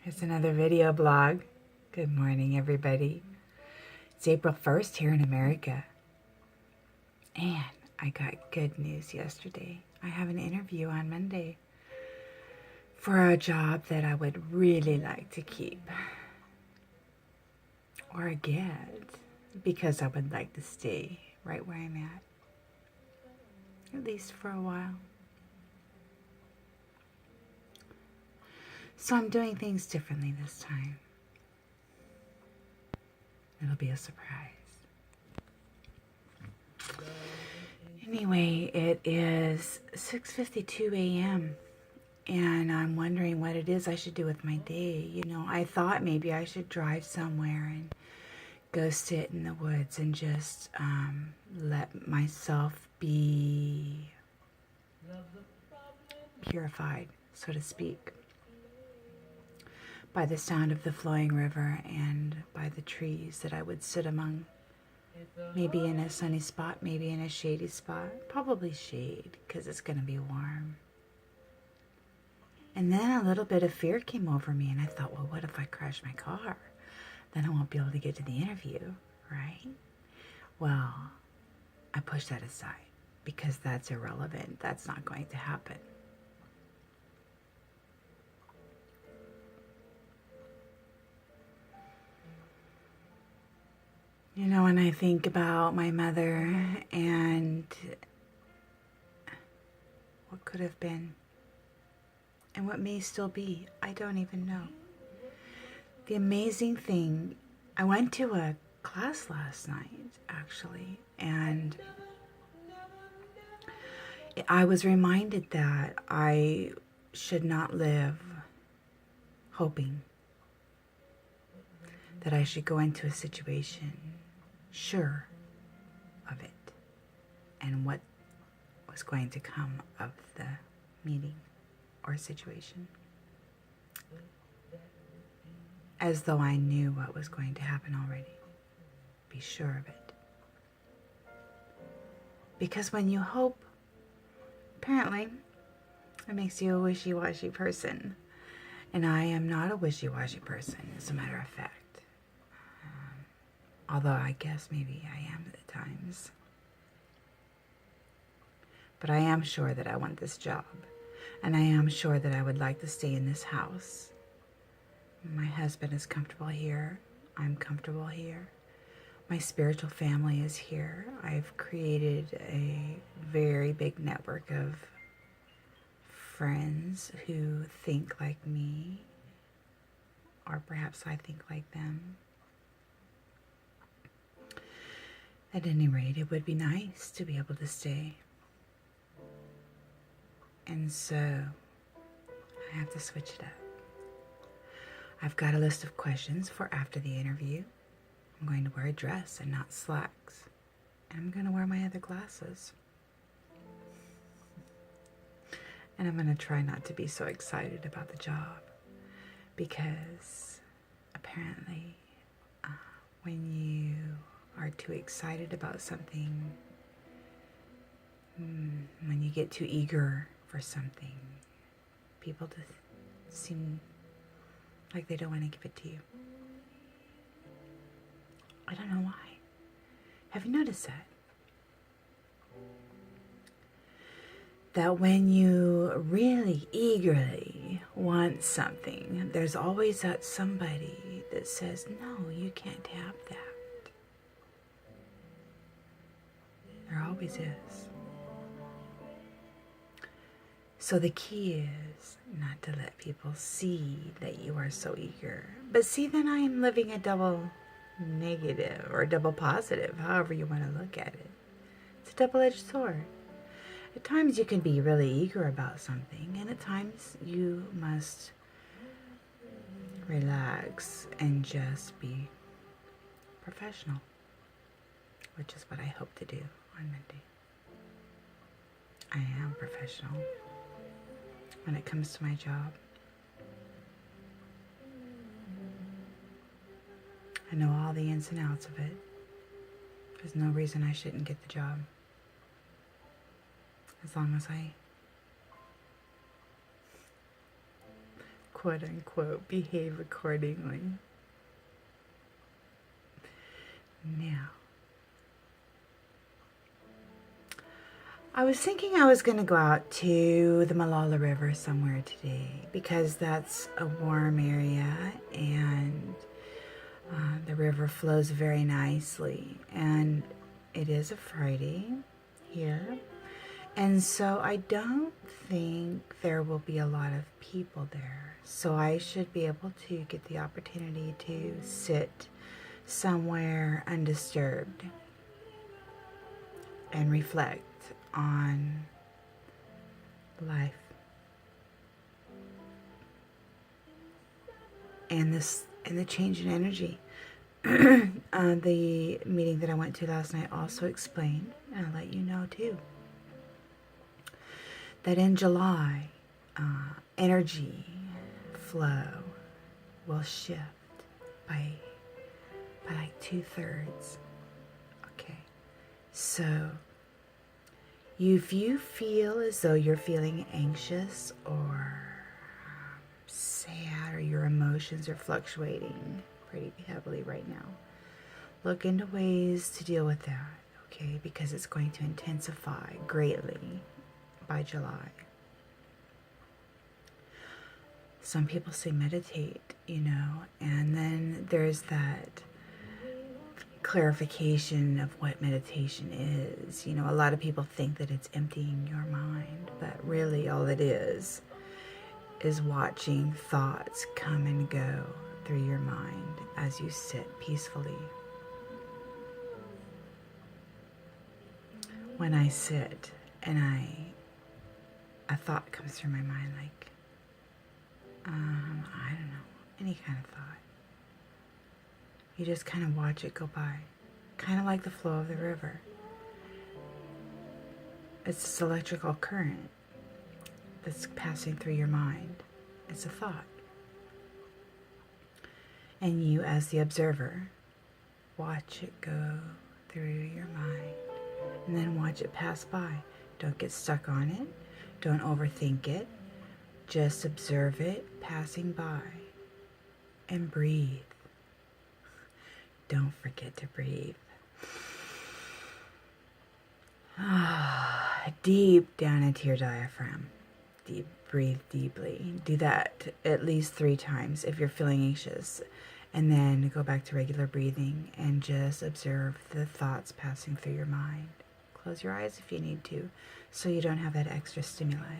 Here's another video blog. Good morning, everybody. It's April 1st here in America. And I got good news yesterday. I have an interview on Monday for a job that I would really like to keep or get, because I would like to stay right where I'm at least for a while. So I'm doing things differently this time. It'll be a surprise. Anyway, it is 6:52 a.m. and I'm wondering what it is I should do with my day. You know, I thought maybe I should drive somewhere and go sit in the woods and just let myself be purified, so to speak, by the sound of the flowing river and by the trees that I would sit among. Maybe in a sunny spot, maybe in a shady spot. Probably shade, because it's going to be warm. And then a little bit of fear came over me, and I thought, well, what if I crash my car? Then I won't be able to get to the interview, right? Well, I pushed that aside, because that's irrelevant. That's not going to happen. You know, when I think about my mother and what could have been and what may still be, I don't even know. The amazing thing, I went to a class last night, actually, and I was reminded that I should not live hoping, that I should go into a situation sure of it and what was going to come of the meeting or situation, as though I knew what was going to happen already. Be sure of it. Because when you hope, apparently, it makes you a wishy-washy person. And I am not a wishy-washy person, as a matter of fact. Although I guess maybe I am at times. But I am sure that I want this job. And I am sure that I would like to stay in this house. My husband is comfortable here. I'm comfortable here. My spiritual family is here. I've created a very big network of friends who think like me. Or perhaps I think like them. At any rate, it would be nice to be able to stay. And so, I have to switch it up. I've got a list of questions for after the interview. I'm going to wear a dress and not slacks. And I'm going to wear my other glasses. And I'm going to try not to be so excited about the job. Because apparently, when you are too excited about something, when you get too eager for something, people just seem like they don't want to give it to you. I don't know why. Have you noticed that? That when you really eagerly want something, there's always that somebody that says, no, you can't have that. There always is. So the key is not to let people see that you are so eager. But see, then I am living a double negative or double positive, however you want to look at it. It's a double-edged sword. At times you can be really eager about something, and at times you must relax and just be professional, which is what I hope to do on Monday. I am professional when it comes to my job. I know all the ins and outs of it. There's no reason I shouldn't get the job. As long as I quote unquote, behave accordingly. Now, I was thinking I was going to go out to the Malala River somewhere today because that's a warm area and the river flows very nicely, and it is a Friday here, and so I don't think there will be a lot of people there, so I should be able to get the opportunity to sit somewhere undisturbed and reflect on life and the change in energy. The meeting that I went to last night also explained, and I'll let you know too, that in July, energy flow will shift by like 2/3. Okay, so if you feel as though you're feeling anxious or sad, or your emotions are fluctuating pretty heavily right now, look into ways to deal with that, okay? Because it's going to intensify greatly by July. Some people say meditate, and then there's that clarification of what meditation is. A lot of people think that it's emptying your mind, but really all it is watching thoughts come and go through your mind as you sit peacefully. When I sit and a thought comes through my mind, like, I don't know, any kind of thought. You just kind of watch it go by, kind of like the flow of the river. It's this electrical current that's passing through your mind. It's a thought. And you, as the observer, watch it go through your mind and then watch it pass by. Don't get stuck on it. Don't overthink it. Just observe it passing by and breathe. Don't forget to breathe. Deep down into your diaphragm. Breathe deeply. Do that at least 3 times if you're feeling anxious. And then go back to regular breathing and just observe the thoughts passing through your mind. Close your eyes if you need to, so you don't have that extra stimuli.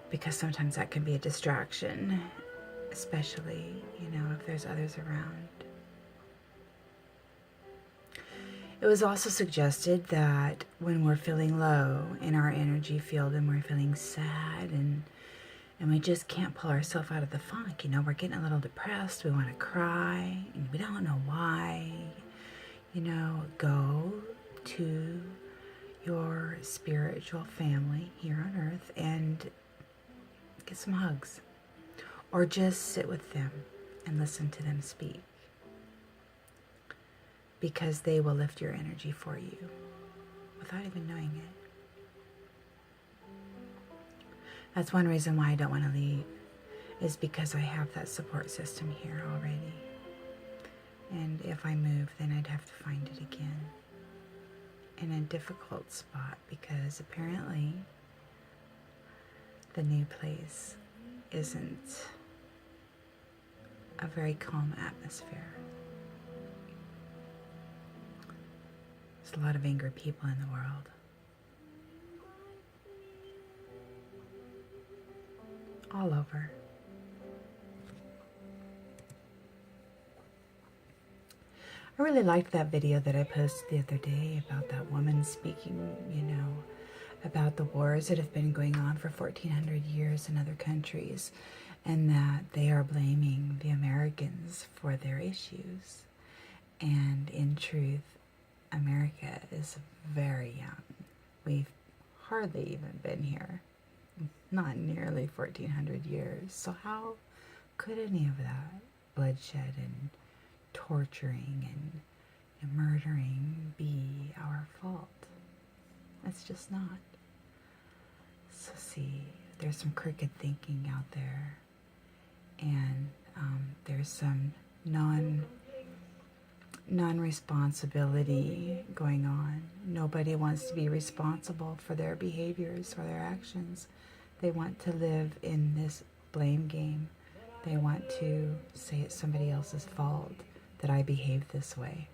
Because sometimes that can be a distraction, especially, if there's others around. It was also suggested that when we're feeling low in our energy field and we're feeling sad and we just can't pull ourselves out of the funk, we're getting a little depressed, we want to cry, and we don't know why, go to your spiritual family here on earth and get some hugs. Or just sit with them and listen to them speak. Because they will lift your energy for you without even knowing it. That's one reason why I don't want to leave, is because I have that support system here already. And if I move, then I'd have to find it again in a difficult spot, because apparently the new place isn't a very calm atmosphere. There's a lot of angry people in the world. All over. I really liked that video that I posted the other day about that woman speaking, about the wars that have been going on for 1,400 years in other countries, and that they are blaming the Americans for their issues. And in truth, America is very young. We've hardly even been here. Not nearly 1,400 years. So how could any of that bloodshed and torturing and murdering be our fault? It's just not. So see, there's some crooked thinking out there, and there's some non-responsibility going on. Nobody wants to be responsible for their behaviors or their actions. They want to live in this blame game. They want to say it's somebody else's fault that I behave this way.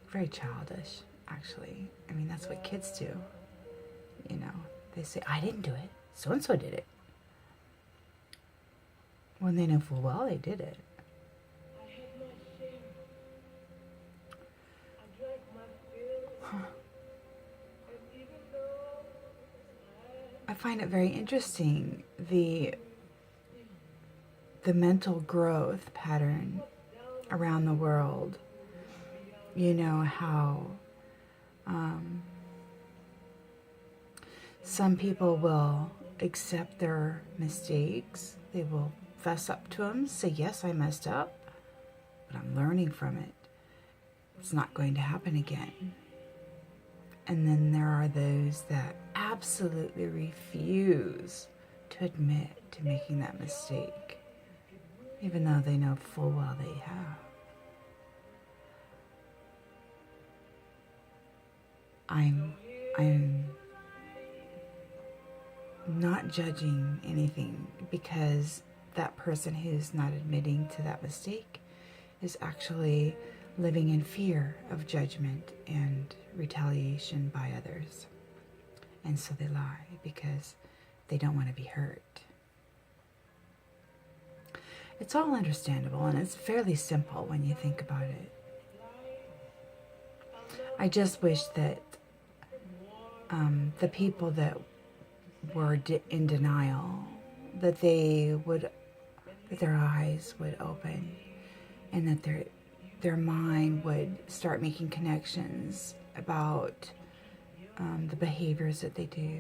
Very childish, actually. I mean, that's what kids do. You know, they say, I didn't do it. So-and-so did it. When they know full well they did it. I find it very interesting, the mental growth pattern around the world. You know how some people will accept their mistakes. They will fess up to them, say, yes, I messed up, but I'm learning from it. It's not going to happen again. And then there are those that absolutely refuse to admit to making that mistake, even though they know full well they have. I'm not judging anything, because that person who's not admitting to that mistake is actually living in fear of judgment and retaliation by others. And so they lie because they don't want to be hurt. It's all understandable, and it's fairly simple when you think about it. I just wish that the people that were in denial, that their eyes would open, and that their mind would start making connections about the behaviors that they do,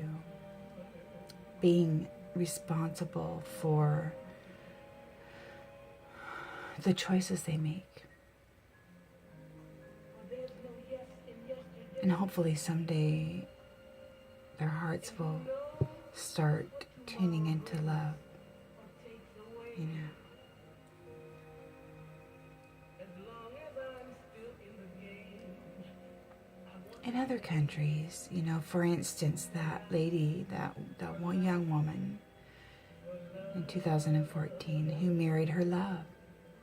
being responsible for the choices they make. And hopefully someday their hearts will start tuning into love, you know. In other countries, you know, for instance, that lady, that one young woman in 2014 who married her love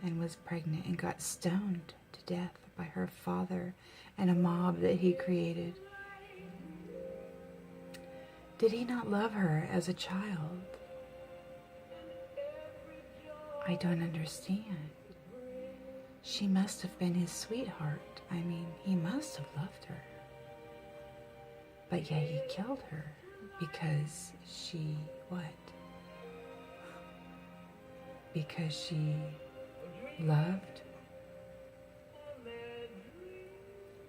and was pregnant and got stoned to death by her father and a mob that he created. Did he not love her as a child? I don't understand. She must have been his sweetheart. I mean, he must have loved her. But yet he killed her because she, what? Because she loved?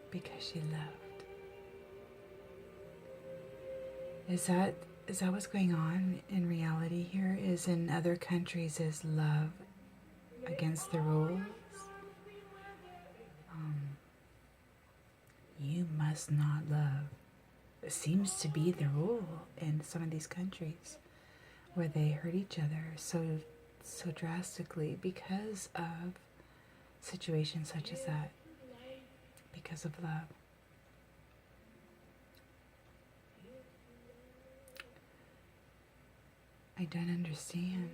Because she loved. Is that what's going on in reality here? Is in other countries is love against the rules? You must not love. It seems to be the rule in some of these countries where they hurt each other so drastically because of situations such as that, because of love. I don't understand.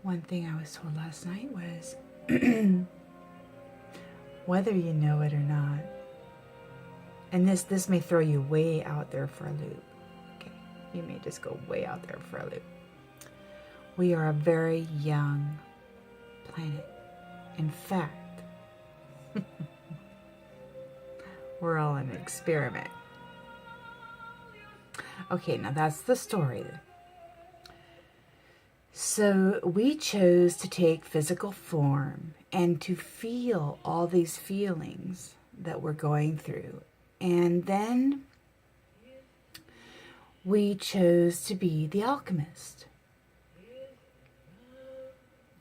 One thing I was told last night was, whether you know it or not, and this may throw you way out there for a loop. Okay, you may just go way out there for a loop. We are a very young planet. In fact, we're all an experiment. Okay, now that's the story. So we chose to take physical form and to feel all these feelings that we're going through. And then we chose to be the alchemist.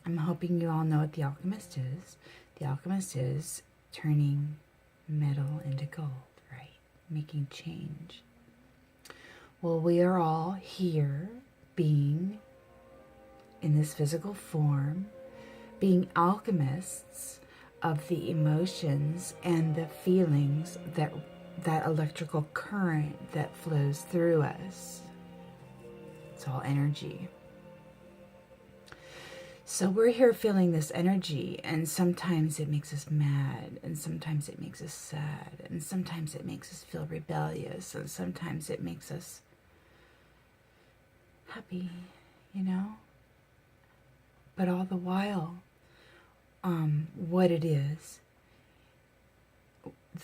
I'm hoping you all know what the alchemist is. The alchemist is turning metal into gold, right? making change. Well, we are all here being in this physical form, being alchemists of the emotions and the feelings that electrical current that flows through us. It's all energy. So we're here feeling this energy, and sometimes it makes us mad, and sometimes it makes us sad, and sometimes it makes us feel rebellious, and sometimes it makes us happy, you know? But all the while, what it is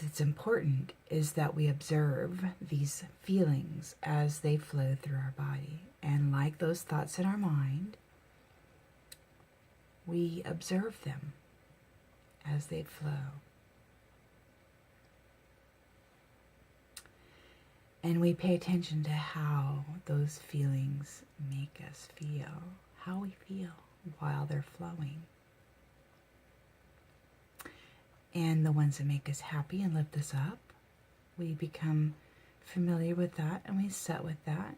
that's important is that we observe these feelings as they flow through our body. And like those thoughts in our mind, we observe them as they flow. And we pay attention to how those feelings make us feel, how we feel while they're flowing. And the ones that make us happy and lift us up, we become familiar with that and we sit with that.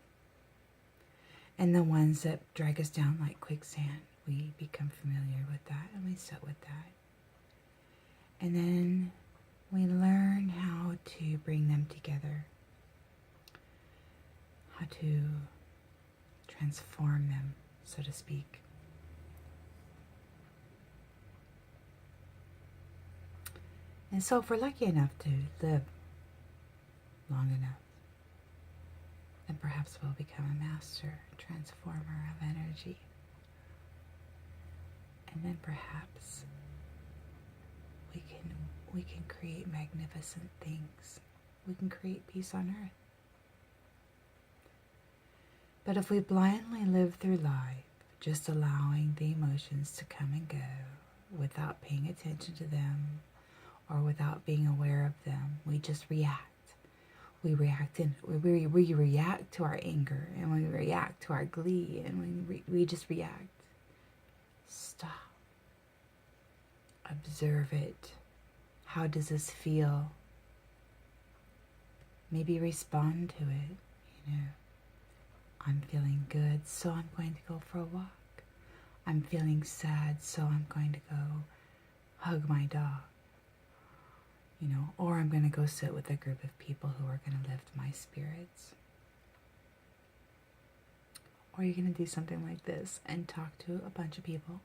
And the ones that drag us down like quicksand, we become familiar with that and we sit with that. And then we learn how to bring them together, how to transform them, so to speak. And so if we're lucky enough to live long enough, then perhaps we'll become a master transformer of energy. And then perhaps we can create magnificent things. We can create peace on earth. But if we blindly live through life, just allowing the emotions to come and go without paying attention to them, or without being aware of them, we just react. We react to our anger, and we react to our glee, and we just react. Stop. Observe it. How does this feel? Maybe respond to it. I'm feeling good, so I'm going to go for a walk. I'm feeling sad, so I'm going to go hug my dog. Or I'm going to go sit with a group of people who are going to lift my spirits. Or you're going to do something like this and talk to a bunch of people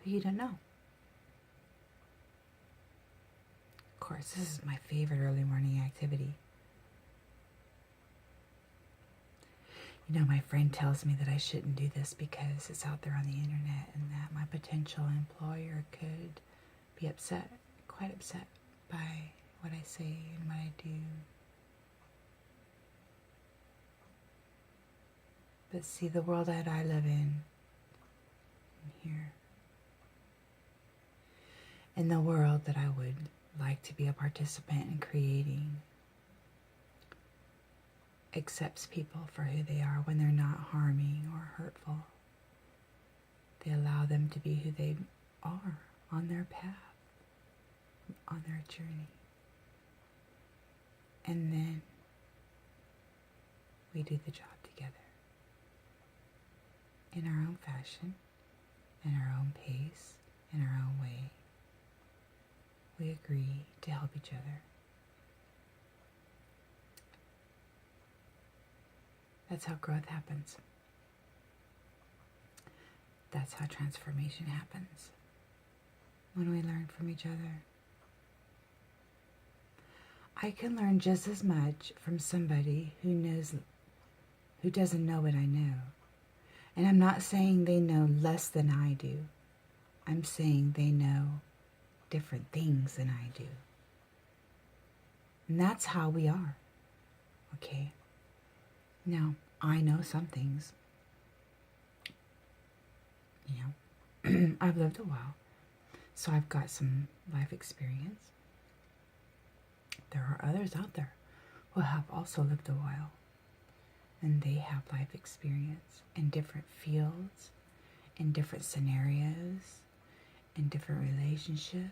who you don't know. Of course, this is my favorite early morning activity. My friend tells me that I shouldn't do this because it's out there on the internet and that my potential employer could be upset, quite upset by what I say and what I do. But see, the world that I live in here, in the world that I would like to be a participant in creating, accepts people for who they are when they're not harming or hurtful. They allow them to be who they are on their path, on their journey. And then we do the job together in our own fashion, in our own pace, in our own way. We agree to help each other. That's how growth happens. That's how transformation happens. When we learn from each other. I can learn just as much from somebody who doesn't know what I know. And I'm not saying they know less than I do. I'm saying they know different things than I do. And that's how we are. Okay? Now, I know some things. I've lived a while, so I've got some life experience. There are others out there who have also lived a while, and they have life experience in different fields, in different scenarios, in different relationships.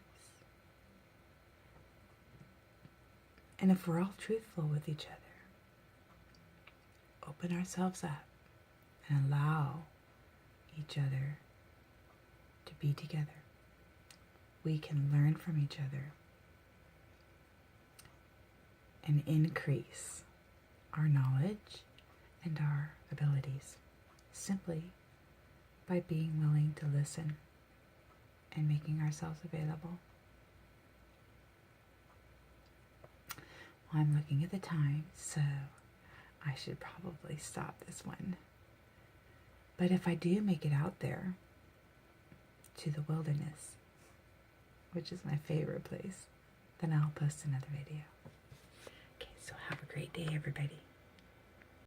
And if we're all truthful with each other, open ourselves up and allow each other to be together, we can learn from each other and increase our knowledge and our abilities simply by being willing to listen and making ourselves available. Well, I'm looking at the time, so I should probably stop this one. But if I do make it out there to the wilderness, which is my favorite place, then I'll post another video. Okay, so have a great day, everybody.